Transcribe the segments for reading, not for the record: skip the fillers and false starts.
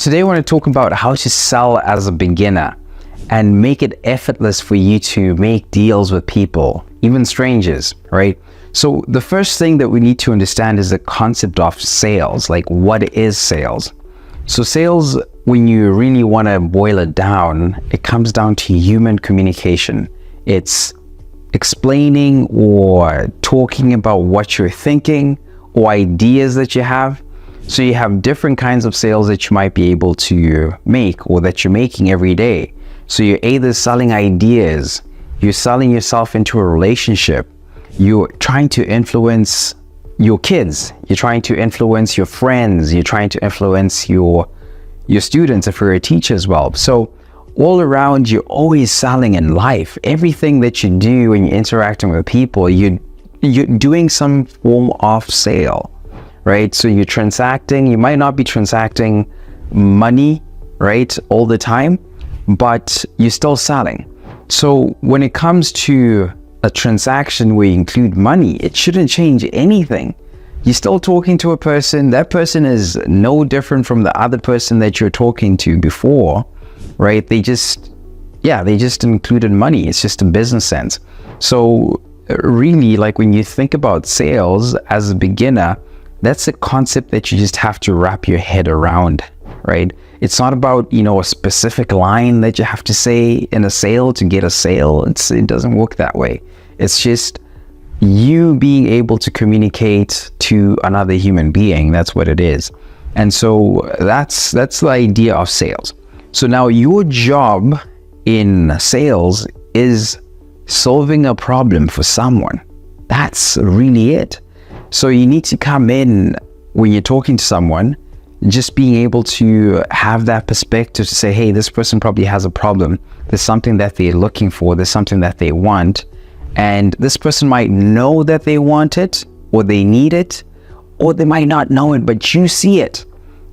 today I want to talk about how to sell as a beginner and make it effortless for you to make deals with people, even strangers, right? So the first thing that we need to understand is the concept of sales. Like, what is sales? So sales, when you really want to boil it down, it comes down to human communication. It's explaining or talking about what you're thinking or ideas that you have. So you have different kinds of sales that you might be able to make or that you're making every day. So you're either selling ideas, you're selling yourself into a relationship, you're trying to influence your kids, you're trying to influence your friends, you're trying to influence your students if you're a teacher as well. So all around, you're always selling in life. Everything that you do when you're interacting with people, you're doing some form of sale, right? So you're transacting. You might not be transacting money, right, all the time, but you're still selling. So when it comes to a transaction where you include money, it shouldn't change anything. You're still talking to a person. That person is no different from the other person that you're talking to before, right? They just included money. It's just a business sense. So really, like, when you think about sales as a beginner, that's a concept that you just have to wrap your head around, right? It's not about, a specific line that you have to say in a sale to get a sale. It doesn't work that way. It's just you being able to communicate to another human being. That's what it is. And so that's the idea of sales. So now your job in sales is solving a problem for someone. That's really it. So you need to come in when you're talking to someone, just being able to have that perspective to say, hey, this person probably has a problem. There's something that they're looking for. There's something that they want. And this person might know that they want it or they need it, or they might not know it, but you see it,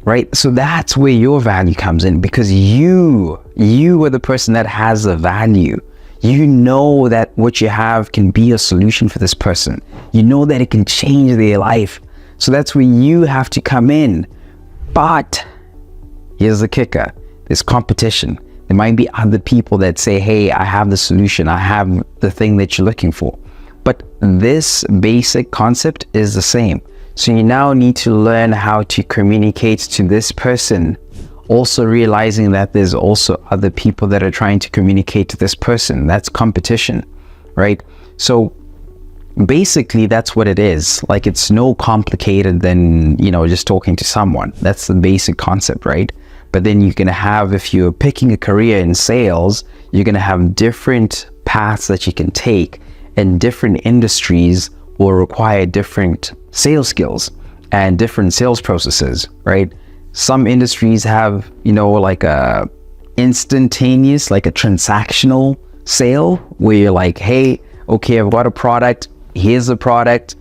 right? So that's where your value comes in, because you are the person that has the value. You know that what you have can be a solution for this person. You know that it can change their life. So that's where you have to come in. But here's the kicker. There's competition. There might be other people that say, hey, I have the solution. I have the thing that you're looking for. But this basic concept is the same. So you now need to learn how to communicate to this person, also realizing that there's also other people that are trying to communicate to this person. That's competition, right? So basically that's what it is. Like, it's no complicated than, just talking to someone. That's the basic concept, right? But then you're going to have, if you're picking a career in sales, you're going to have different paths that you can take, and different industries will require different sales skills and different sales processes, right? Some industries have, like a instantaneous, like a transactional sale where you're like, hey, okay, I've got a product. Here's the product.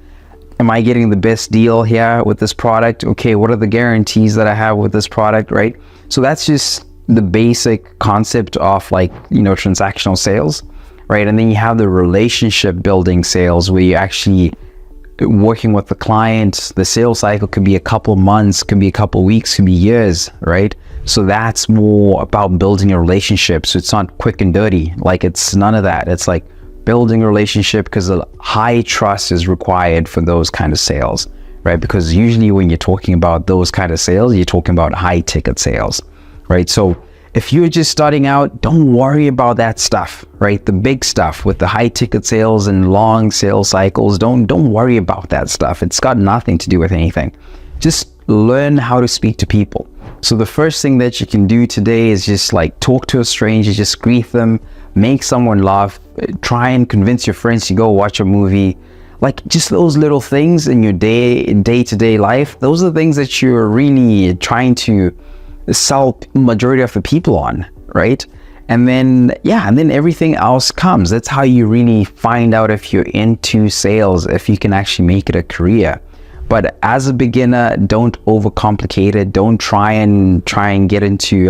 Am I getting the best deal here with this product? Okay, what are the guarantees that I have with this product, right? So that's just the basic concept of, transactional sales, right? And then you have the relationship building sales where you're actually working with the client. The sales cycle could be a couple months, could be a couple weeks, could be years, right? So that's more about building a relationship. So it's not quick and dirty. Like, it's none of that. It's like building a relationship, because a high trust is required for those kind of sales, right? Because usually when you're talking about those kind of sales, you're talking about high ticket sales, right? So if you're just starting out, don't worry about that stuff, right? The big stuff with the high ticket sales and long sales cycles, don't worry about that stuff. It's got nothing to do with anything. Just learn how to speak to people. So the first thing that you can do today is just talk to a stranger, just greet them, make someone laugh, try and convince your friends to go watch a movie. Just those little things in your day-to-day life, those are the things that you're really trying to sell majority of the people on, right? And then everything else comes. That's how you really find out if you're into sales, if you can actually make it a career. But as a beginner, don't overcomplicate it. Don't try and get into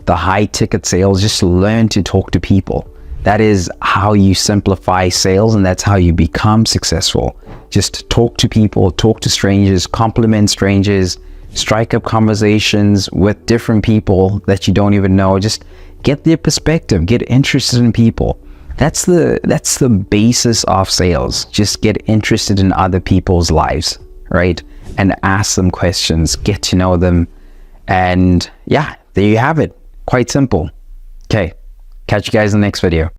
the high ticket sales. Just learn to talk to people. That is how you simplify sales, and that's how you become successful. Just talk to people, talk to strangers, compliment strangers, strike up conversations with different people that you don't even know. Just get their perspective, get interested in people. That's the basis of sales. Just get interested in other people's lives, right? And ask them questions, get to know them. And yeah, there you have it. Quite simple. Okay, catch you guys in the next video.